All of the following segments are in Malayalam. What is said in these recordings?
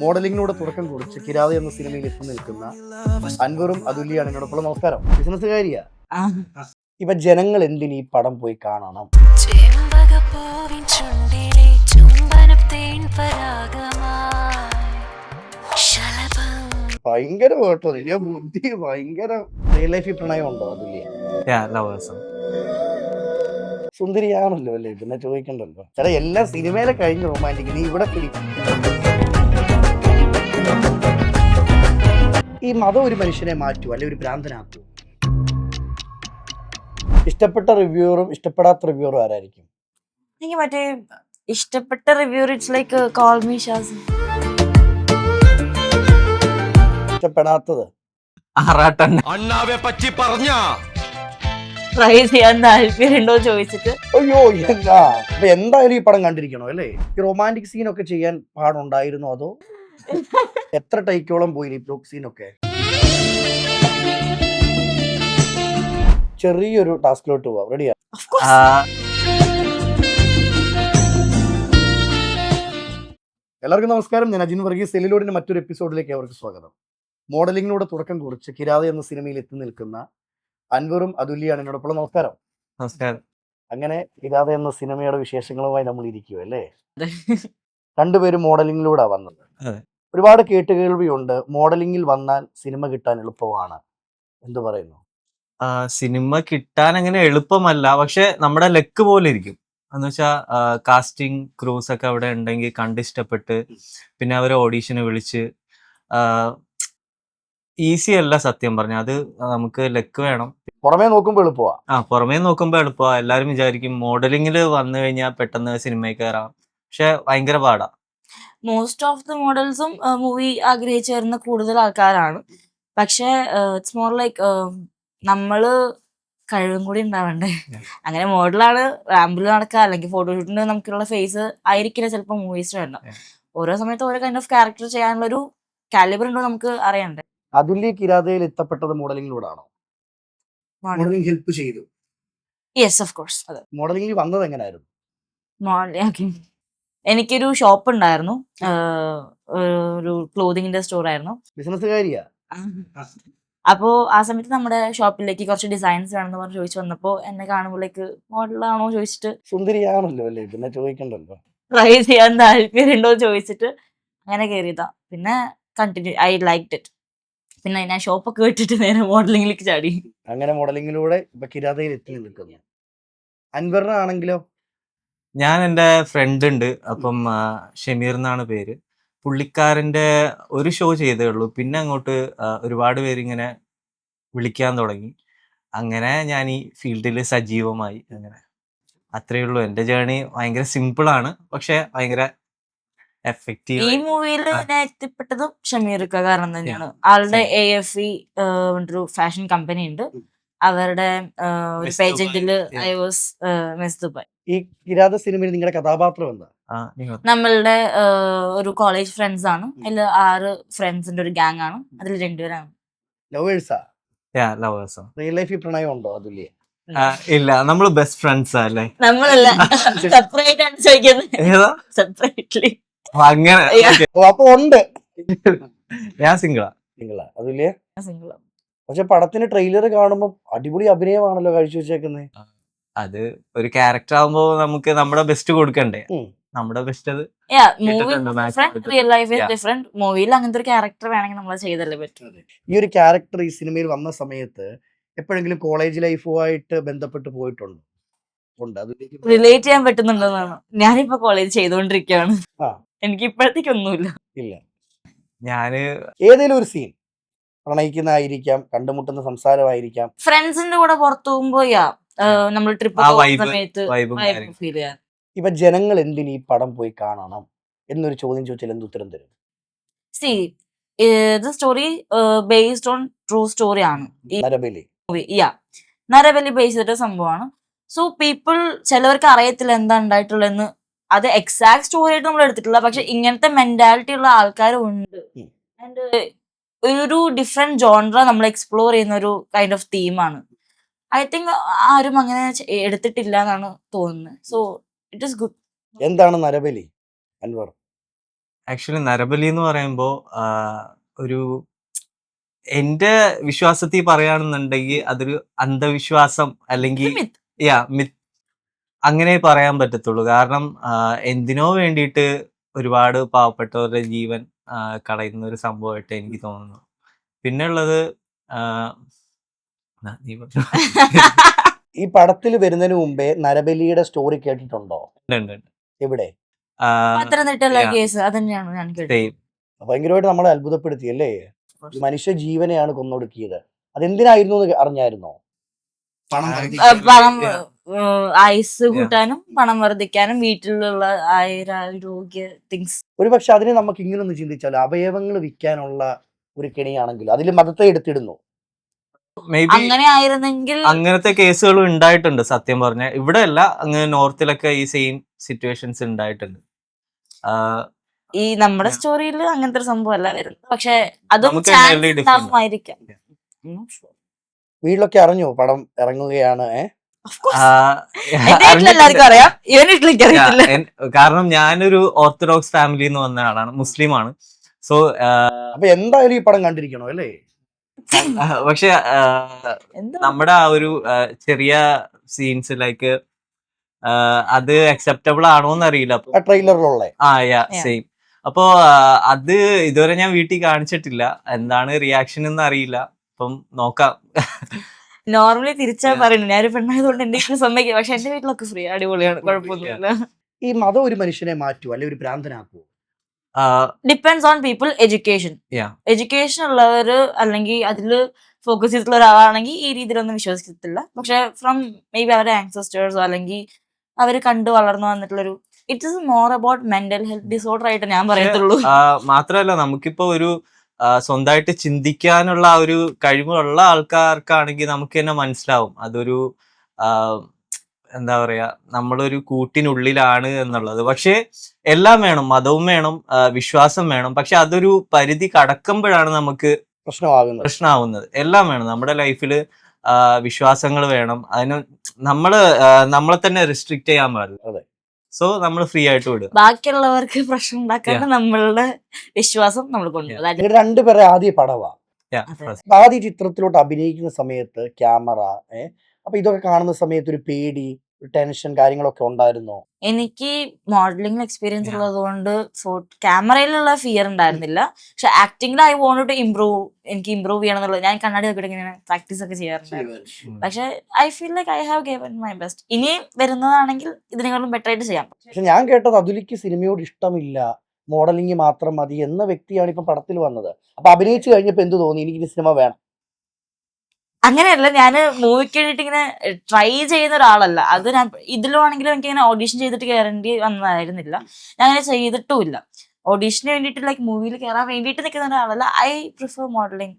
മോഡലിങ്ങിനോട് തുടക്കം കുറിച്ച് കിരാത എന്ന സിനിമയിൽ എത്തി നിൽക്കുന്ന അൻവറും അതുല്യാണ് എന്നോടൊപ്പം. നമസ്കാരം. ബിസിനസ്സുകാരിയാ. ഇപ്പൊ ജനങ്ങൾ എന്തിന് ഈ പടം പോയി കാണണം? ഭയങ്കര കേട്ടോ, വലിയ ബുദ്ധി, ഭയങ്കര റിയൽ ലൈഫിൽ പ്രണയം ഉണ്ടോ അതുല്യ? സുന്ദരിയാണല്ലോ അല്ലേ, പിന്നെ ചോദിക്കണ്ടല്ലോ. ചേട്ടാ എല്ലാം സിനിമയിലെ കഴിഞ്ഞ് റൊമാൻറ്റിക്, നീ ഇവിടെ ഈ മതം ഒരു മനുഷ്യനെ മാറ്റൂ അല്ലെ ഒരു ഭ്രാന്തനാക്കൂ? ഇഷ്ടപ്പെട്ട റിവ്യൂറും ഇഷ്ടപ്പെടാത്ത റിവ്യൂറും ആരായിരിക്കും? എനിക്ക് മറ്റേ ഇഷ്ടപ്പെട്ട reviewer it's like call me Shaz. ഇഷ്ടപ്പെടാത്തത് അണ്ണാവെ പറ്റി പറഞ്ഞ ട്രൈ ചെയ്യാൻ താല്പര്യമുണ്ടോ ചോദിച്ചിട്ട്. അയ്യോ എന്താ, അപ്പൊ എന്തായാലും ഈ പടം കണ്ടിരിക്കണോ അല്ലേ? ഈ റൊമാൻറ്റിക് സീനൊക്കെ ചെയ്യാൻ പാടുണ്ടായിരുന്നോ, അതോ എത്ര ടൈക്കോളം പോയി ഈ ബ്ലോക്ക് സീനൊക്കെ? ചെറിയൊരു ടാസ്കിലോട്ട് പോവാം. റെഡിയാ? എല്ലാവർക്കും നമസ്കാരം. ഞാൻ അജിൻ വർഗീസ്. സെല്ലിലോഡിന്റെ മറ്റൊരു എപ്പിസോഡിലേക്ക് അവർക്ക് സ്വാഗതം. മോഡലിങ്ങിനോട് തുടക്കം കുറിച്ച് കിരാത എന്ന സിനിമയിൽ എത്തി നിൽക്കുന്ന അൻവറും അതുല്യാണ് എന്നോടൊപ്പം. നമസ്കാരം. നമസ്കാരം. അങ്ങനെ കിരാത എന്ന സിനിമയുടെ വിശേഷങ്ങളുമായി നമ്മൾ ഇരിക്കും അല്ലേ? രണ്ടുപേരും മോഡലിങ്ങിലൂടെ വന്നത്. ഒരുപാട് കേട്ടുകേൾവിയുണ്ട്, മോഡലിങ്ങിൽ വന്നാൽ സിനിമ കിട്ടാൻ എളുപ്പമാണ്. എന്ത് പറയുന്നു? സിനിമ കിട്ടാൻ അങ്ങനെ എളുപ്പമല്ല, പക്ഷെ നമ്മുടെ ലക്ക് പോലെ ഇരിക്കും. എന്ന് വെച്ചാൽ കാസ്റ്റിംഗ് ക്രൂസ് ഒക്കെ അവിടെ ഉണ്ടെങ്കിൽ കണ്ടിഷ്ടപ്പെട്ട് പിന്നെ അവരെ ഓഡീഷന് വിളിച്ച് ഈസി അല്ല സത്യം പറഞ്ഞ. അത് നമുക്ക് ലക്ക് വേണം. പുറമേ നോക്കുമ്പോൾ എളുപ്പമാ. പുറമേ നോക്കുമ്പോൾ എളുപ്പമാ. എല്ലാരും വിചാരിക്കും മോഡലിങ്ങിൽ വന്നു കഴിഞ്ഞാൽ പെട്ടെന്ന് സിനിമയിൽ കയറാം, പക്ഷെ ഭയങ്കര പാടാ. മോസ്റ്റ് ഓഫ് ദ മോഡൽസും മൂവി ആഗ്രഹിച്ചു വരുന്ന കൂടുതൽ ആൾക്കാരാണ്. പക്ഷെ ഇറ്റ്സ് മോർ ലൈക്ക് നമ്മള് കഴിവും കൂടി ഉണ്ടാവണ്ടേ. അങ്ങനെ മോഡലാണ് റാമ്പിൽ നടക്കുക അല്ലെങ്കിൽ ഫോട്ടോഷൂട്ടിന് നമുക്കുള്ള ഫേസ് ആയിരിക്കില്ല ചിലപ്പോൾ മൂവീസിന് വേണ്ട. ഓരോ സമയത്ത് ഓരോ കൈൻഡ് ഓഫ് ക്യാരക്ടർ ചെയ്യാനുള്ള ഒരു കാലിബർ ഉണ്ടോ നമുക്ക് അറിയണ്ടേ. അതുല്യ കിരാതയിൽ എത്തപ്പെട്ടത് മോഡലിങ്ങിലൂടെയാണോ? മോഡലിംഗ് ഹെൽപ്പ് ചെയ്തു? Yes of course. അതെ. മോഡലിംഗിൽ വന്നത് എങ്ങനെയായിരുന്നു? എനിക്കൊരു ഷോപ്പ് ഉണ്ടായിരുന്നു, ഒരു ക്ലോതിങ്ങിന്റെ സ്റ്റോർ ആയിരുന്നു. ബിസിനസ്സുകാരിയാ. അപ്പോ ആ സമയത്ത് നമ്മുടെ ഷോപ്പിലേക്ക് കുറച്ച് ഡിസൈൻസ് വേണമെന്ന് പറഞ്ഞ് ചോദിച്ചു വന്നപ്പോ എന്നെ കാണുമ്പോഴേക്ക് മോഡലാണോ ചോദിച്ചിട്ട്. സുന്ദരിയാണല്ലോ അല്ലേ, പിന്നെ ചോദിക്കണ്ടല്ലോ. ട്രൈ ചെയ്യാൻ താല്പര്യമുണ്ടോ ചോദിച്ചിട്ട് അങ്ങനെ കയറിയതാ. പിന്നെ കണ്ടിന്യൂ, ഐ ലൈക്ക് ഇറ്റ്. പിന്നെ ഞാൻ ഷോപ്പൊക്കെ വിട്ടിട്ട് നേരെ മോഡലിംഗിലേക്ക് ചാടി. അങ്ങനെ മോഡലിങ്ങിലൂടെ ഇപ്പൊ കിരാതയിൽ എത്തി നിൽക്കുന്നു. അൻവറിനാണെങ്കിലോ? ഞാൻ എൻ്റെ ഫ്രണ്ട് ഉണ്ട്, അപ്പം ഷമീർ എന്നാണ് പേര്. പുള്ളിക്കാരൻ്റെ ഒരു ഷോ ചെയ്തേ ഉള്ളൂ, പിന്നെ അങ്ങോട്ട് ഒരുപാട് പേരിങ്ങനെ വിളിക്കാൻ തുടങ്ങി. അങ്ങനെ ഞാൻ ഈ ഫീൽഡിൽ സജീവമായി. അങ്ങനെ അത്രയേ ഉള്ളൂ. എൻ്റെ ജേണി ഭയങ്കര സിമ്പിളാണ്, പക്ഷെ ഭയങ്കര എഫക്റ്റീവ്. ഈ മൂവിയിൽ ഞാൻ എത്തിപ്പെട്ടതും ഷമീർക്ക കാരണം തന്നെയാണ്. ആളുടെ AFE ഒരു ഫാഷൻ കമ്പനി ഉണ്ട്. അവരുടെ ഒരു പേജന്റില് ഐ വാസ് മിസ് ദുബായ്. ഈ കിരാത സിനിമയിൽ നിങ്ങളുടെ കഥാപാത്രം എന്താ? നമ്മളുടെ ഒരു കോളേജ് ഫ്രണ്ട്സ് ആണ്. അതിൽ 6 ഫ്രണ്ട്സിന്റെ ഒരു ഗ്യാങ് ആണ്. അതിൽ 2 പേരാണ് ലവേഴ്സാ. ലവേഴ്സോ? റിയൽ ലൈഫിൽ പ്രണയം ഉണ്ടോ അതുല്യ? ഇല്ല, നമ്മള് ബെസ്റ്റ് ഫ്രണ്ട്സാ അല്ലേ? നമ്മളല്ല, സെപ്പറേറ്റ് ആണ് ചോദിക്കുന്നത്. സെപ്പറേറ്റ്ലി അങ്ങനെ. അപ്പൊ ഉണ്ട്. ഞാൻ സിംഗിളാ. അതുല്യ സിംഗിൾ. പക്ഷെ പടത്തിന് ട്രെയിലർ കാണുമ്പോ അടിപൊളി അഭിനയമാണല്ലോ കാഴ്ച വെച്ചേക്കുന്നത്. അത് ഒരു ക്യാരക്ടർ ആവുമ്പോ നമുക്ക് നമ്മുടെ ബെസ്റ്റ് കൊടുക്കണ്ടേ. നമ്മുടെ ബെസ്റ്റ് അത് റിയൽ ലൈഫ് ഡിഫറെന്റ്. മൂവിയിൽ അങ്ങനത്തെ ഒരു ക്യാരക്ടർ വേണമെങ്കിൽ നമ്മൾ ചെയ്തല്ലേ പറ്റും. ഈ ഒരു ക്യാരക്ടർ ഈ സിനിമയിൽ വന്ന സമയത്ത് എപ്പോഴെങ്കിലും കോളേജ് ലൈഫുമായിട്ട് ബന്ധപ്പെട്ട് പോയിട്ടുണ്ടോ? റിലേറ്റ് ചെയ്യാൻ പറ്റുന്നുണ്ടെന്നാണ്. ഞാനിപ്പോ കോളേജ് ചെയ്തുകൊണ്ടിരിക്കുകയാണ്. എനിക്ക് ഇപ്പോഴത്തേക്ക് ഒന്നുമില്ല. ഇല്ല. ഞാന് ഏതെങ്കിലും ഒരു സീൻ പ്രണയിക്കുന്നതായിരിക്കാം, കണ്ടുമുട്ടുന്ന സംസാരമായിരിക്കാം, ഫ്രണ്ട്സിന്റെ കൂടെ പുറത്തു പോകുമ്പോ നമ്മൾ ട്രിപ്പ് സമയത്ത് ഫീൽ ചെയ്യാൻ. ഇപ്പൊ ജനങ്ങൾ എന്തിന് ഈ പടം പോയി കാണണം എന്നൊരു ചോദ്യം ചോദിച്ചാൽ എന്ത് ഉത്തരം തരും? C the story based on true story ആണ് ഈ നരബലി. നരബലി ബേസ് ചെയ്തിട്ട് സംഭവമാണ്. സോ പീപ്പിൾ, ചിലവർക്ക് അറിയത്തില്ല എന്താ ഉണ്ടായിട്ടുള്ളതെന്ന്. അത് എക്സാക്ട് സ്റ്റോറി ആയിട്ട് നമ്മൾ എടുത്തിട്ടില്ല, പക്ഷെ ഇങ്ങനത്തെ മെന്റാലിറ്റി ഉള്ള ആൾക്കാരും ഉണ്ട്. ആൻഡ് ഒരു ഡിഫറെന്റ് ജോൺറ നമ്മൾ എക്സ്പ്ലോർ ചെയ്യുന്ന ഒരു കൈൻഡ് ഓഫ് തീമാണ്. ഐ തിങ്ക് ആരും അങ്ങനെ എടുത്തിട്ടില്ല എന്നാണ് തോന്നുന്നത്. So it is good. എന്താണ് നരബലി അൻവർ? ആക്ച്വലി നരബലി എന്ന് പറയുമ്പോൾ ഒരു എന്റെ വിശ്വാസത്തിൽ പറയുകയാണെന്നുണ്ടെങ്കിൽ അതൊരു അന്ധവിശ്വാസം അല്ലെങ്കിൽ അങ്ങനെ പറയാൻ പറ്റത്തുള്ളൂ. കാരണം എന്തിനോ വേണ്ടിയിട്ട് ഒരുപാട് പാവപ്പെട്ടവരുടെ ജീവൻ കളയുന്ന ഒരു സംഭവമായിട്ട് എനിക്ക് തോന്നുന്നു. പിന്നെ ഉള്ളത് നീ പറഞ്ഞോ. ഈ പടത്തിൽ വരുന്നതിന് മുമ്പേ നരബലിയുടെ സ്റ്റോറി കേട്ടിട്ടുണ്ടോ? ഉണ്ട്. എവിടെ? പത്തനംതിട്ടയിലെ Yeah. കേസ് അത് തന്നെയാണ് ഞാൻ കേട്ടത്. Same. ഭയങ്കരമായിട്ട് നമ്മളെ അത്ഭുതപ്പെടുത്തി അല്ലേ? മനുഷ്യ ജീവനെയാണ് കൊന്നൊടുക്കിയത്. അതെന്തിനായിരുന്നു എന്ന് അറിഞ്ഞായിരുന്നോ? പണം ആയുസ് കൂട്ടാനും പണം വർദ്ധിക്കാനും വീട്ടിലുള്ള ആരോഗ്യ തിങ്സ്. ഒരു പക്ഷെ അതിനെ നമുക്ക് ഇങ്ങനെ ഒന്ന് ചിന്തിച്ചാൽ അവയവങ്ങൾ വിൽക്കാനുള്ള ഒരു കെണിയാണെങ്കിലും അതിൽ മതത്തെ എടുത്തിടുന്നു. Maybe അങ്ങനെ ആയിരുന്നെങ്കിൽ അങ്ങനത്തെ കേസുകളും ഉണ്ടായിട്ടുണ്ട് സത്യം പറഞ്ഞ. ഇവിടെ അല്ല, അങ്ങ് നോർത്തിലൊക്കെ ഈ സെയിം സിറ്റുവേഷൻസ് ഉണ്ടായിട്ടുണ്ട്. ഈ നമ്മുടെ സ്റ്റോറിയിൽ അങ്ങനത്തെ ഒരു സംഭവം അല്ല വരുന്നത്. പക്ഷെ അതും നമുക്ക് ചാൻസ് entirely different. ഉണ്ടാവുമായിരിക്കാം. വീട്ടിലൊക്കെ അറിഞ്ഞോ പടം ഇറങ്ങുകയാണ്? Of course. എന്റെ വീട്ടിൽ എല്ലാവർക്കും അറിയാം, ഇവൻ വീട്ടിലേക്ക് അറിയത്തില്ല. കാരണം ഞാനൊരു ഓർത്തഡോക്സ് ഫാമിലിയിൽ നിന്ന് വന്ന ആളാണ്, മുസ്ലിമാണ്. സോ അപ്പൊ എന്തായാലും ഈ പടം കണ്ടിരിക്കണോ അല്ലേ? പക്ഷെ എന്താ നമ്മുടെ ആ ഒരു ചെറിയ സീൻസ് ലൈക്ക് അത് അക്സെപ്റ്റബിൾ ആണോന്ന് അറിയില്ല. അപ്പൊ ആ ട്രെയിലറിലുള്ള സെയിം. അപ്പോ അത് ഇതുവരെ ഞാൻ വീട്ടിൽ കാണിച്ചിട്ടില്ല. എന്താണ് റിയാക്ഷൻ എന്ന് അറിയില്ല. അപ്പം നോക്കാം. നോർമലി തിരിച്ചാ പറയുന്നത്, ഞാനൊരു പെണ്ണായതുകൊണ്ട് എന്റെ വീട്ടിൽ സമ്മതിക്കാം. പക്ഷെ എന്റെ വീട്ടിലൊക്കെ ഫ്രീ, അടിപൊളിയാണ്, കുഴപ്പമൊന്നുമില്ല. ഈ മതം ഒരു മനുഷ്യനെ മാറ്റുമോ അല്ലെ ഒരു ഭ്രാന്തനാക്കുമോ? Depends on people education. Yeah. Education ഉള്ളവര് അല്ലെങ്കിൽ അതിൽ ഫോക്കസ് ചെയ്തിട്ടുള്ള ഒരാളാണെങ്കിൽ ഈ രീതിയിലൊന്നും വിശ്വസിക്കത്തില്ല. പക്ഷെ ഫ്രം മേ ബി അവരുടെ ആൻസസ്റ്റേഴ്സോ അല്ലെങ്കിൽ അവര് കണ്ടു വളർന്നു വന്നിട്ടുള്ളൊരു it is more about mental health disorder ആയിട്ട് ഞാൻ പറയത്തുള്ളൂ. മാത്രല്ല നമുക്കിപ്പോ ഒരു സ്വന്തമായിട്ട് ചിന്തിക്കാനുള്ള ആ ഒരു കഴിവുള്ള ആൾക്കാർക്കാണെങ്കിൽ നമുക്ക് തന്നെ മനസ്സിലാവും അതൊരു എന്താ പറയാ, നമ്മളൊരു കൂട്ടിനുള്ളിലാണ് എന്നുള്ളത്. പക്ഷെ എല്ലാം വേണം, മതവും വേണം, വിശ്വാസം വേണം. പക്ഷെ അതൊരു പരിധി കടക്കുമ്പോഴാണ് നമുക്ക് പ്രശ്നമാവുന്നത്. എല്ലാം വേണം നമ്മുടെ ലൈഫില്, വിശ്വാസങ്ങൾ വേണം. അതിന് നമ്മളെ തന്നെ റെസ്ട്രിക്ട് ചെയ്യാൻ പാടില്ല. സോ നമ്മൾ ഫ്രീ ആയിട്ട് വിടുക. ബാക്കിയുള്ളവർക്ക് പ്രശ്നം ഉണ്ടാക്കാണ്ട് നമ്മളുടെ വിശ്വാസം നമ്മൾ കൊണ്ടുപോകും. രണ്ടുപേരെ ആദ്യ പടവാ. ആദ്യ ചിത്രത്തിലോട്ട് അഭിനയിക്കുന്ന സമയത്ത് ക്യാമറ അപ്പൊ ഇതൊക്കെ കാണുന്ന സമയത്ത് ഒരു പേടി, ടെൻഷൻ കാര്യങ്ങളൊക്കെ ഉണ്ടായിരുന്നോ? എനിക്ക് മോഡലിംഗ് എക്സ്പീരിയൻസ് ഉള്ളത് കൊണ്ട് ക്യാമറയിലുള്ള ഫിയർ ഉണ്ടായിരുന്നില്ല. പക്ഷെ ആക്ടിംഗിൽ ഐ വോണ്ട് ടു ഇംപ്രൂവ്. എനിക്ക് ഇംപ്രൂവ് ചെയ്യണം എന്നുള്ളത് ഞാൻ കണ്ണാടി നോക്കിയിട്ട് ഇങ്ങനെ പ്രാക്ടീസ് ഒക്കെ ചെയ്യാറുണ്ടായിരുന്നു. പക്ഷെ I feel like I have given my best. ഇനിയും വരുന്നതാണെങ്കിൽ ഇതിനേക്കാളും ബെറ്റർ ആയിട്ട് ചെയ്യാം. പക്ഷെ ഞാൻ കേട്ടത് അതുലിക്ക് സിനിമയോട് ഇഷ്ടമില്ല, മോഡലിംഗ് മാത്രം മതി എന്ന വ്യക്തിയാണ് ഇപ്പൊ പടത്തിൽ വന്നത്. അപ്പൊ അഭിനയിച്ചു കഴിഞ്ഞപ്പോ എന്ത് തോന്നി, എനിക്ക് സിനിമ വേണം? അങ്ങനെയല്ല, ഞാൻ മൂവിക്ക് വേണ്ടിട്ട് ഇങ്ങനെ ട്രൈ ചെയ്യുന്ന ഒരാളല്ല. അത് ഞാൻ ഇതിലാണെങ്കിലും എനിക്ക് ഇങ്ങനെ ഓഡീഷൻ ചെയ്തിട്ട് കയറേണ്ടി വന്നതായിരുന്നില്ല. ഞാൻ അങ്ങനെ ചെയ്തിട്ടുമില്ല. ഓഡീഷന് വേണ്ടിയിട്ട് ലൈക്ക് മൂവിയിൽ കയറാൻ വേണ്ടിയിട്ട് നിൽക്കുന്ന ഒരാളല്ല. I prefer modelling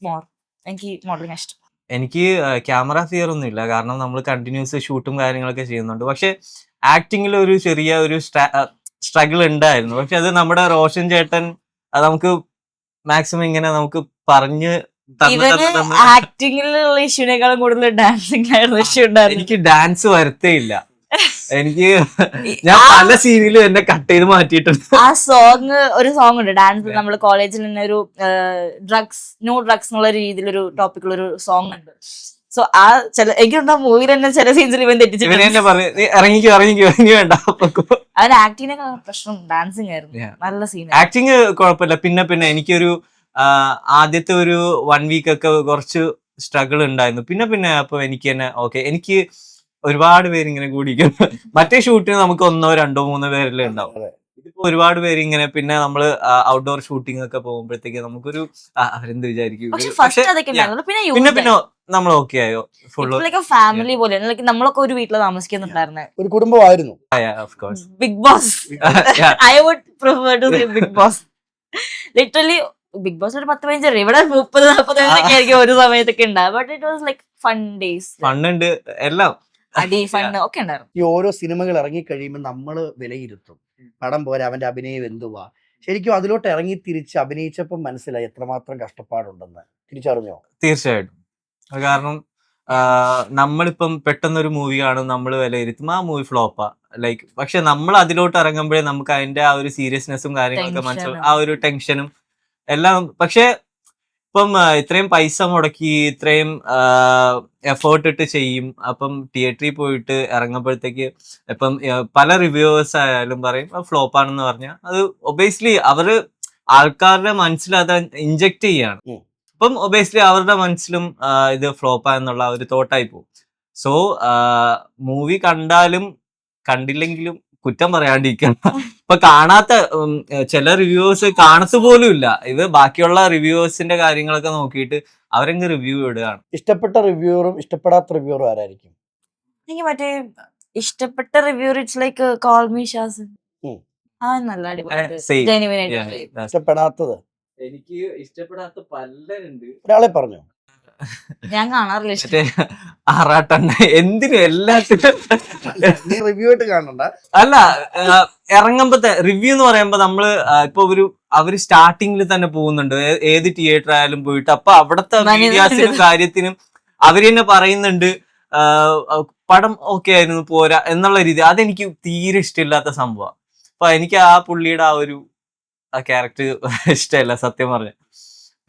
more. എനിക്ക് മോഡലിംഗ് ഇഷ്ടം. എനിക്ക് ക്യാമറ ഫിയർ ഒന്നും ഇല്ല, കാരണം നമ്മൾ കണ്ടിന്യൂസ് ഷൂട്ടും കാര്യങ്ങളൊക്കെ ചെയ്യുന്നുണ്ട്. പക്ഷെ ആക്ടിങ്ങിൽ ഒരു ചെറിയ ഒരു സ്ട്രഗിൾ ഉണ്ടായിരുന്നു. പക്ഷെ അത് നമ്മുടെ റോഷൻ ചേട്ടൻ അത് നമുക്ക് മാക്സിമം ഇങ്ങനെ നമുക്ക് പറഞ്ഞ് ആക്ടിങ്ങിലുള്ള ഇഷ്യൂനേക്കാളും കൂടുതൽ ഡാൻസിംഗിലായിരുന്നു ഇഷ്യൂ ഉണ്ടായിരുന്നു. എനിക്ക് ഡാൻസ് വരത്തേ ഇല്ല. എനിക്ക് ഞാൻ പല സീനിലും എന്നെ കട്ട് ചെയ്ത് മാറ്റിയിട്ടുണ്ട്. ആ ഒരു സോങ് ഉണ്ട് ഡാൻസ്, നമ്മൾ കോളേജിൽ തന്നെ ഒരു നോ ഡ്രഗ്സ് എന്നുള്ള രീതിയിലൊരു ടോപ്പിക്കുള്ള ഒരു സോങ് ഉണ്ട്. സോ ആ എനിക്കുണ്ടാ മൂവിയിൽ തന്നെ ചില സീൻസിൽ ഇവൻ തെറ്റിച്ചിട്ടുണ്ട്. ഇറങ്ങിക്കോ വേണ്ട. അവൻ ആക്ടിങ്ങിനേക്കാൾ പ്രശ്നം ഡാൻസിങ് ആയിരുന്നു. നല്ല സീൻ. ആക്ടിങ് കുഴപ്പമില്ല. പിന്നെ എനിക്കൊരു ആദ്യത്തെ ഒരു 1 വീക്ക് ഒക്കെ കുറച്ച് സ്ട്രഗിൾ ഉണ്ടായിരുന്നു. പിന്നെ അപ്പൊ എനിക്ക് തന്നെ ഓക്കെ. എനിക്ക് ഒരുപാട് പേര് ഇങ്ങനെ കൂടിക്കും. മറ്റേ ഷൂട്ടിന് നമുക്ക് 1, 2, 3 പേരല്ലേ ഉണ്ടാവും. ഇതിപ്പോ ഒരുപാട് പേര് ഇങ്ങനെ. പിന്നെ നമ്മള് ഔട്ട്ഡോർ ഷൂട്ടിംഗ് ഒക്കെ പോകുമ്പോഴത്തേക്ക് നമുക്കൊരു അവരെന്ത് വിചാരിക്കും. പിന്നെ നമ്മൾ ഓക്കെ ആയോ, ഫുള്ള് ഫാമിലി പോലെ നമ്മളൊക്കെ ഒരു വീട്ടിൽ താമസിക്കുന്നുണ്ടായിരുന്നെ, ഒരു കുടുംബമായിരുന്നു. Bigg Boss. I would prefer to see Bigg Boss. Literally Bigg Boss ഒരു 10-15 ഇവിടെ 30-40 ആയിരിക്കും ഒരു സമയത്തൊക്കെ ഉണ്ടാവും. But it was like fun days. ഫണ്ണുണ്ട്, എല്ലാം അടി ഫണ്ട് ഒക്കെ ഉണ്ടായിരുന്നു. ഈ ഓരോ സിനിമകൾ ഇറങ്ങി കഴിയുമ്പോൾ നമ്മള് വിലയിരുത്തും പടം പോലെ അവന്റെ അഭിനയം എന്തുവാ. ശരിക്കും അതിലോട്ട് ഇറങ്ങി തിരിച്ച് അഭിനയിച്ചപ്പോൾ മനസ്സിലായി എത്രമാത്രം കഷ്ടപ്പാടുണ്ടെന്ന്. തിരിച്ചറിഞ്ഞോ? തീർച്ചയായിട്ടും. കാരണം നമ്മളിപ്പം പെട്ടെന്നൊരു മൂവി കാണും, നമ്മൾ വിലയിരുത്തും ആ മൂവി ഫ്ലോപ്പാ, ലൈക്ക് പക്ഷെ നമ്മൾ അതിലോട്ട് ഇറങ്ങുമ്പോഴേ നമുക്ക് അതിന്റെ ആ ഒരു സീരിയസ്നെസ്സും കാര്യങ്ങളൊക്കെ മനസ്സിലാവും, ആ ഒരു ടെൻഷനും എല്ലാം. പക്ഷെ ഇപ്പം ഇത്രയും പൈസ മുടക്കി ഇത്രയും എഫേർട്ട് ഇട്ട് ചെയ്യും, അപ്പം തിയേറ്ററിൽ പോയിട്ട് ഇറങ്ങുമ്പോഴത്തേക്ക് ഇപ്പം പല റിവ്യൂവേഴ്സ് ആയാലും പറയും ഫ്ലോപ്പ് ആണെന്ന് പറഞ്ഞാൽ അത് ഒബേസ്ലി അവര് ആൾക്കാരുടെ മനസ്സിൽ അത് ഇൻജെക്ട് ചെയ്യാണ്. അപ്പം ഒബേസ്ലി അവരുടെ മനസ്സിലും ഇത് ഫ്ലോപ്പ് ആയെന്നുള്ള ഒരു തോട്ടായി പോകും. സോ മൂവി കണ്ടാലും കണ്ടില്ലെങ്കിലും കുറ്റം പറയാണ്ടിരിക്കണം. ഇപ്പൊ കാണാത്ത ചില റിവ്യൂവേഴ്സ് കാണത്തു പോലും ഇല്ല, ഇത് ബാക്കിയുള്ള റിവ്യൂവേഴ്സിന്റെ കാര്യങ്ങളൊക്കെ നോക്കിയിട്ട് അവരങ്ങ് റിവ്യൂ ഇടുകയാണ്. ഇഷ്ടപ്പെട്ട റിവ്യൂറും ഇഷ്ടപ്പെടാത്ത റിവ്യൂറും ആരായിരിക്കും? എനിക്ക് മറ്റേ ഇഷ്ടപ്പെട്ട review it's like call me Shaz. ആ നല്ല അടിപൊളി Same. ജെനുവിൻ Yeah, ആയിട്ട്. that's- ഇഷ്ടപ്പെടാത്തത് എനിക്ക് ഇഷ്ടപ്പെടാത്ത പലരുണ്ട്. ഒരാളെ പറഞ്ഞു. ഞാൻ കാണാറില്ല മറ്റേ ആറാട്ടെണ്ണ എന്തിനും എല്ലാത്തിനും നീ റിവ്യൂ ആയിട്ട് കാണണ്ട. അല്ല, ഇറങ്ങുമ്പത്തെ റിവ്യൂ എന്ന് പറയുമ്പോ നമ്മള് ഇപ്പൊ അവര് സ്റ്റാർട്ടിങ്ങിൽ തന്നെ പോകുന്നുണ്ട്, ഏത് തിയേറ്റർ ആയാലും പോയിട്ട്, അപ്പൊ അവിടത്തെ മീഡിയാസിനും കാര്യത്തിനും അവര് തന്നെ പറയുന്നുണ്ട് പടം ഓക്കെ ആയിരുന്നു പോരാ എന്നുള്ള രീതി. അതെനിക്ക് തീരെ ഇഷ്ടമില്ലാത്ത സംഭവം. അപ്പൊ എനിക്ക് ആ പുള്ളിയുടെ ആ ഒരു ക്യാരക്ടർ ഇഷ്ടമല്ല സത്യം പറഞ്ഞ.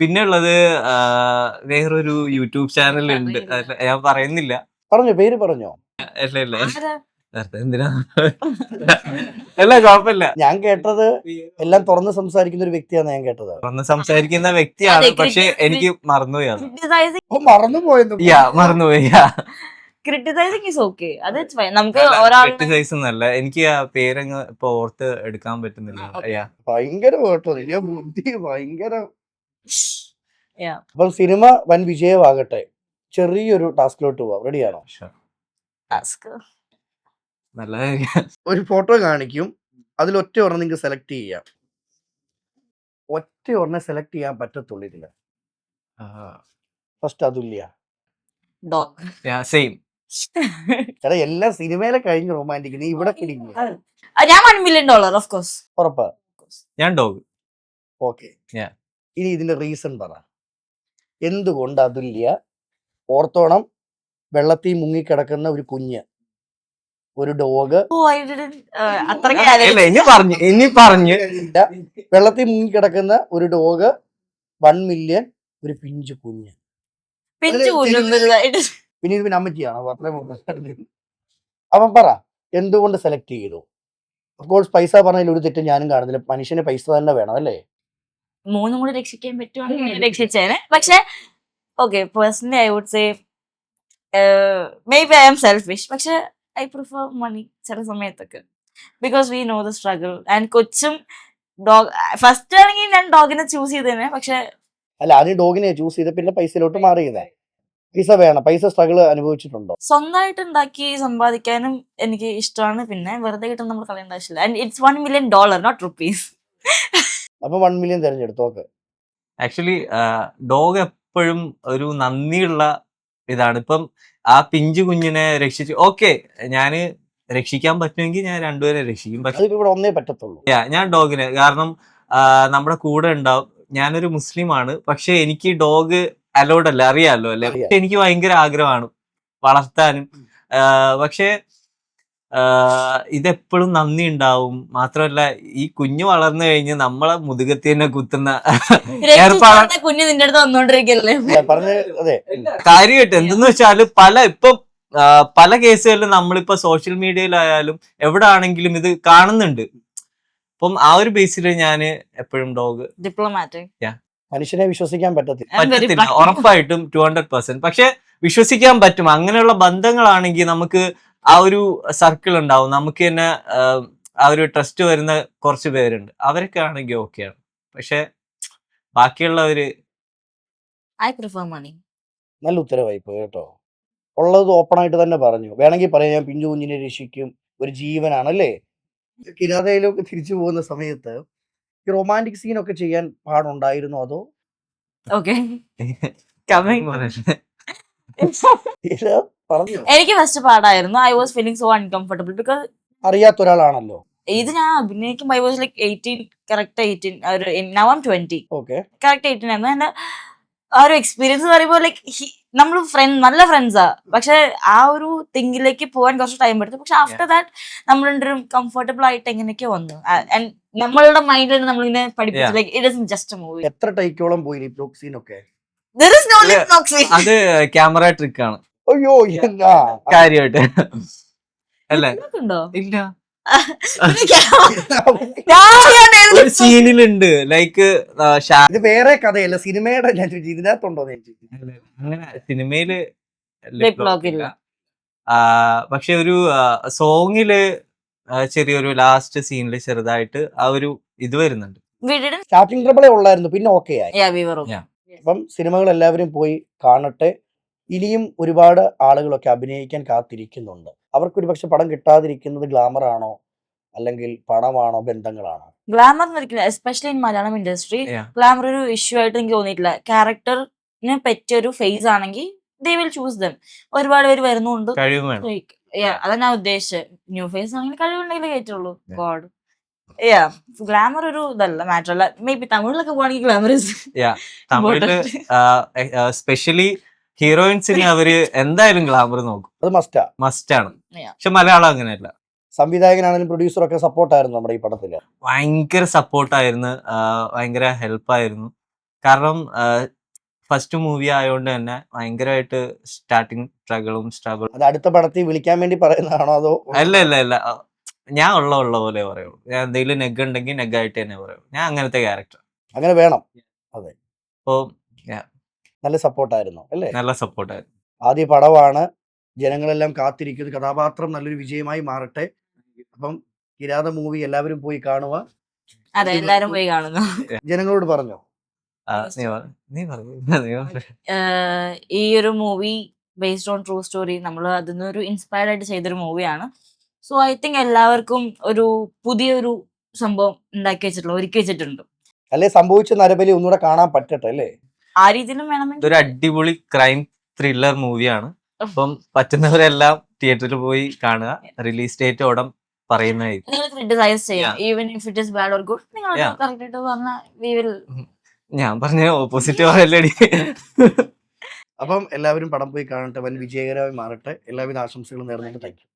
പിന്നെ ഉള്ളത് വേറൊരു യൂട്യൂബ് ചാനൽ ഉണ്ട്, ഞാൻ പറയുന്നില്ല. പറഞ്ഞോ, പേര് പറഞ്ഞോ. അല്ല എന്തിനാ അല്ല കുഴപ്പമില്ല. ഞാൻ കേട്ടത് എല്ലാം തുറന്ന് സംസാരിക്കുന്ന ഒരു വ്യക്തിയാണ് ഞാൻ കേട്ടത്. തുറന്ന് സംസാരിക്കുന്ന വ്യക്തിയാണ്, പക്ഷെ എനിക്ക് മറന്നുപോയി അത്. മറന്നുപോയെന്ന്. മറന്നുപോയി. ക്രിട്ടിസൈസിങ് ഈസ് ഓക്കെ, അത് നമുക്ക് ഒരാൾ ക്രിട്ടിസൈസ് എന്നല്ല, എനിക്ക് ആ പേരങ്ങ് ഇപ്പൊ ഓർത്ത് എടുക്കാൻ പറ്റുന്നില്ല. ഭയങ്കര കേട്ടോ, ബുദ്ധി ഭയങ്കര. അപ്പൊ സിനിമ വൻ വിജയമാകട്ടെ. ചെറിയൊരു ടാസ്കിലോട്ട് പോവാം, റെഡിയാണോ? നല്ല ഒരു ഫോട്ടോ കാണിക്കും, അതിൽ ഒറ്റ ഒരെണ്ണം നിങ്ങൾക്ക് സെലക്ട് ചെയ്യാം. ഒറ്റ ഒരെണ്ണം സെലക്ട് ചെയ്യാൻ പറ്റത്തുള്ളൂ ഇതില്. ഫസ്റ്റ് അതുല്യ. സെയിം. എടാ എല്ലാം സിനിമയിലെ കഴിഞ്ഞ് റൊമാൻറ്റിക്, നീ ഇവിടെ കിടിക്കുന്നു. ഞാൻ $1 million ഓഫ് കോഴ്സ് ഉറപ്പാ? ഞാൻ ഡോഗ്. ഓക്കെ, ഇനി ഇതിന്റെ റീസൺ പറ. എന്തുകൊണ്ട് അതുല്യ? ഓർത്തോണം, വെള്ളത്തിൽ മുങ്ങിക്കിടക്കുന്ന ഒരു കുഞ്ഞ്, ഒരു ഡോഗ്, ഇനി പറഞ്ഞു വെള്ളത്തിൽ മുങ്ങിക്കിടക്കുന്ന ഒരു ഡോഗ്, 1 million, ഒരു പിഞ്ചു കുഞ്ഞ്. പിന്നെ ഇത് പിന്നെ അമ്മച്ചിയാണോ? അവൻ പറ എന്തുകൊണ്ട് സെലക്ട് ചെയ്തു? ഓഫ്കോഴ്സ് പൈസ പറഞ്ഞതിൽ ഒരു തെറ്റും ഞാനും കാണുന്നില്ല, മനുഷ്യന് പൈസ തന്നെ വേണം അല്ലേ? 3 കൂടി രക്ഷിക്കാൻ പറ്റുവാണെങ്കിൽ രക്ഷിച്ചേനെ. പക്ഷെ okay, personally I would say maybe I am selfish, പക്ഷെ ഐ പ്രിഫർ മണി ചില സമയത്തൊക്കെ, because we know the struggle. And കൊച്ചും ഡോഗ് ഫസ്റ്റ് ആണെങ്കിൽ ഞാൻ ഡോഗിനെ ചൂസ് ചെയ്തേനെ. പക്ഷെ അല്ല, ആദ്യം ഡോഗിനെ ചൂസ് ചെയ്ത് പിന്നെ പൈസയിലോട്ട് മാറിയതേ. പൈസ വേണം, പൈസ സ്ട്രഗിൾ അനുഭവിച്ചിട്ടുണ്ടോ? സ്വന്തമായിട്ട് ഉണ്ടാക്കി സമ്പാദിക്കാനും എനിക്ക് ഇഷ്ടമാണ്. പിന്നെ വെറുതെ കിട്ടുന്ന നമ്മൾ കളയേണ്ട ആവശ്യമില്ല. And it's $1 million, not rupees. അപ്പൊ 1 million തിരഞ്ഞെടുത്തു. ഓക്കെ, ആക്ച്വലി ഡോഗ് എപ്പോഴും ഒരു നന്ദിയുള്ള ഇതാണ്. ഇപ്പം ആ പിഞ്ചു കുഞ്ഞിനെ രക്ഷിച്ചു, ഓക്കെ, ഞാന് രക്ഷിക്കാൻ പറ്റുമെങ്കിൽ ഞാൻ രണ്ടുപേരെ രക്ഷിക്കും. പക്ഷെ ഇവിടെ ഒന്നേ പറ്റത്തുള്ളൂ. ഞാൻ ഡോഗിനെ, കാരണം നമ്മുടെ കൂടെ ഉണ്ടാവും. ഞാനൊരു മുസ്ലിമാണ്, പക്ഷെ എനിക്ക് ഡോഗ് അലൗഡ് അല്ല, അറിയാലോ അല്ലെ. പക്ഷെ എനിക്ക് ഭയങ്കര ആഗ്രഹമാണ് വളർത്താനും. പക്ഷെ ഇതെപ്പോഴും നന്ദി ഉണ്ടാവും. മാത്രമല്ല ഈ കുഞ്ഞു വളർന്നു കഴിഞ്ഞ് നമ്മളെ മുതുകത്തി തന്നെ കുത്തുന്ന ഏർപ്പാടാണ്. കുഞ്ഞ് നിന്റെ അടുത്ത് വന്നോണ്ടിരിക്കല്ലേ കാര്യമായിട്ട്. എന്തെന്ന് വെച്ചാല് ഇപ്പം പല കേസുകളിലും നമ്മളിപ്പോ സോഷ്യൽ മീഡിയയിലായാലും എവിടെ ആണെങ്കിലും ഇത് കാണുന്നുണ്ട്. അപ്പം ആ ഒരു ബേസിൽ ഞാൻ എപ്പോഴും ഡോഗ്. ഡിപ്ലോമാറ്റിക്. മനുഷ്യനെ വിശ്വസിക്കാൻ പറ്റത്തില്ല ഉറപ്പായിട്ടും 200%. പക്ഷെ വിശ്വസിക്കാൻ പറ്റും. അങ്ങനെയുള്ള ബന്ധങ്ങളാണെങ്കിൽ നമുക്ക് ആ ഒരു സർക്കിൾ ഉണ്ടാവും, നമുക്ക് തന്നെ ആ ഒരു ട്രസ്റ്റ് വരുന്ന കുറച്ച് പേരുണ്ട്, അവരൊക്കെ ആണെങ്കിൽ ഓക്കെയാണ്. പക്ഷെ ബാക്കിയുള്ളവര് ഐ പ്രിഫർ മണി. നല്ല ഉത്തരവായി പോയി കേട്ടോ. ഉള്ളത് ഓപ്പൺ ആയിട്ട് തന്നെ പറഞ്ഞു. വേണമെങ്കിൽ പറയാം, ഞാൻ പിഞ്ചു കുഞ്ഞിനെ രക്ഷിക്കും, ഒരു ജീവനാണല്ലേ. കിരാതയിലൊക്കെ തിരിച്ചു പോകുന്ന സമയത്ത് ഈ റൊമാൻറ്റിക് സീനൊക്കെ ചെയ്യാൻ പാടുണ്ടായിരുന്നോ? അതോ പറഞ്ഞു? എനിക്ക് ഫസ്റ്റ് പാടായിരുന്നു. I was feeling so uncomfortable because അറിയാത്ത ഒരാളാണല്ലോ. ഇത് ഞാൻ അഭിനയിക്കുമ്പോൾ I was like 18, correct 18. Now I am 20. Okay, correct 18 ആയിരുന്നു. ആ ഒരു എക്സ്പീരിയൻസ് പറയുമ്പോൾ ലൈക്ക് നമ്മൾ നല്ല ഫ്രണ്ട്സാ, പക്ഷെ ആ ഒരു തിങ്കിലേക്ക് പോകാൻ കുറച്ച് ടൈം എടുത്തു. പക്ഷെ ആഫ്റ്റർ ദാറ്റ് നമ്മൾ രണ്ടും കംഫർട്ടബിൾ ആയിട്ട് എങ്ങനെയൊക്കെയോ വന്നു. ആൻഡ് നമ്മളുടെ മൈൻഡിൽ നമ്മളിങ്ങനെ പഠിപ്പിച്ചു like it is just A movie. എത്ര ടൈക്കോളം പോയി ലിപ് സീൻ ഒക്കെ? There is no lip lock scene. അത് ക്യാമറ ട്രിക്ക് ആണ് അയ്യോ എന്നാ കാര്യമായിട്ട്. അല്ലേ? Lip lock ഉണ്ടോ? ഇല്ല, പിന്നെ ഞാൻ ഒരു സീനിലുണ്ട് ലൈക്ക് ഇത് വേറെ കഥയല്ല, സിനിമയുടെ ഞാൻ ചോദിച്ചു ഇതിനകത്തുണ്ടോ ഞാൻ ചോദിച്ചു. അങ്ങനെ സിനിമയില് Lip lock ഇല്ല. പക്ഷെ ഒരു സോങ്ങില് ചെറിയൊരു ലാസ്റ്റ് സീനില് ചെറുതായിട്ട് ആ ഒരു ഇത് വരുന്നുണ്ട്. we didn't. സ്റ്റാർട്ടിംഗ് ട്രബിളേ ഉള്ളായിരുന്നു, പിന്നെ ഓക്കെ ആയി. Yeah, we were okay. Yeah. അപ്പം സിനിമകൾ എല്ലാവരും പോയി കാണട്ടെ. ഇനിയും ഒരുപാട് ആളുകളൊക്കെ അഭിനയിക്കാൻ കാത്തിരിക്കുന്നുണ്ട്. അവർക്ക് ഒരുപക്ഷെ പടം കിട്ടാതിരിക്കുന്നത് ഗ്ലാമർ ആണോ അല്ലെങ്കിൽ പണമാണോ ബന്ധങ്ങളാണോ? ഗ്ലാമർ ഒരിക്കലും, especially in Malayalam industry Yeah. Glamour ഒരു ഇഷ്യൂ ആയിട്ട് എനിക്ക് തോന്നിയിട്ടില്ല. ക്യാരക്ടറിന് പറ്റിയ ഒരു ഫേസ് ആണെങ്കിൽ ദേ വിൽ ചൂസ് ദം. ഒരുപാട് പേര് വരുന്നുണ്ട്. കഴിവ് വേണം. അതാ ഞാൻ ഉദ്ദേശിച്ചത്. ന്യൂ ഫേസ് ആണെങ്കിൽ കഴിവുണ്ടെങ്കിൽ കയറ്റുള്ളൂ. Yeah. ഗോഡ് ഗ്ലാമർ ഒരു ഇതല്ല, മാറ്റർ അല്ല. മേ ബി തമിഴിലൊക്കെ പോവാണെങ്കിൽ ഗ്ലാമർ തമിഴില് സ്പെഷ്യലി ഹീറോയിൻസിന് അവര് എന്തായാലും ഗ്ലാമർ നോക്കും, അത് മസ്റ്റാ. മസ്റ്റ് ആണ്. Yeah. പക്ഷെ മലയാളം അങ്ങനെയല്ല. സംവിധായകനാണെങ്കിലും പ്രൊഡ്യൂസറൊക്കെ സപ്പോർട്ടായിരുന്നു നമ്മുടെ ഈ പടത്തില്. ഭയങ്കര സപ്പോർട്ടായിരുന്നു, ഭയങ്കര ഹെൽപ്പായിരുന്നു. കാരണം ഫസ്റ്റ് മൂവി ആയതുകൊണ്ട് തന്നെ ഭയങ്കരമായിട്ട് സ്റ്റാർട്ടിങ് സ്ട്രഗിളും അത് അടുത്ത പടത്തിൽ വിളിക്കാൻ വേണ്ടി പറയുന്നതാണോ അതോ? അല്ല ഞാൻ ഉള്ള പോലെ പറയുള്ളൂ. ഞാൻ എന്തെങ്കിലും നെഗ് ഉണ്ടെങ്കിൽ നെഗായിട്ട് തന്നെ പറയുള്ളൂ. ഞാൻ അങ്ങനത്തെ ക്യാരക്ടർ. അങ്ങനെ വേണം. അതെ, അപ്പോ നല്ല സപ്പോർട്ടായിരുന്നു അല്ലേ? നല്ല സപ്പോർട്ടായിരുന്നു. ആദ്യ പടമാണ്, ജനങ്ങളെല്ലാം കാത്തിരിക്കുന്നത്. കഥാപാത്രം നല്ലൊരു വിജയമായി മാറട്ടെ. അപ്പം കിരാത മൂവി എല്ലാവരും പോയി കാണുക. അതെ, എല്ലാരും പോയി കാണുന്നു. ജനങ്ങളോട് പറഞ്ഞോ? നീ പറയൂ. ഈ ഒരു movie based on true story, നമ്മൾ അതിൽ നിന്നൊരു ഇൻസ്പയർഡ് ആയിട്ട് ചെയ്തൊരു മൂവിയാണ്. സോ ഐ തിങ്ക് എല്ലാവർക്കും ഒരു പുതിയൊരു സംഭവം ഒരുക്കി വെച്ചിട്ടുണ്ട്. അല്ലെ സംഭവിച്ച നരബലി ഒന്നുകൂടെ കാണാൻ പറ്റട്ടെ അല്ലേ? ആ രീതിയിലും വേണമെങ്കിൽ ഇതൊരു അടിപൊളി ക്രൈം ത്രില്ലർ മൂവിയാണ്. അപ്പം പറ്റുന്നവരെല്ലാം തിയേറ്ററിൽ പോയി കാണുക. റിലീസ് ഡേറ്റ് ഉടൻ പറയുന്നതായിരിക്കും. നിങ്ങൾ ക്രിട്ടിസൈസ് ചെയ്യാം, even if it is bad or good. നിങ്ങൾ കറക്റ്റ് ആയിട്ട് പറഞ്ഞാൽ വി വിൽ. ഞാൻ പറഞ്ഞ ഓപ്പോസിറ്റ് പറയല്ലേടി. അപ്പം എല്ലാവരും പടം പോയി കാണട്ടെ, വൻ വിജയകരമായി മാറട്ടെ. എല്ലാവിധ ആശംസകളും നേർന്നുകൊണ്ട് താങ്ക് യു.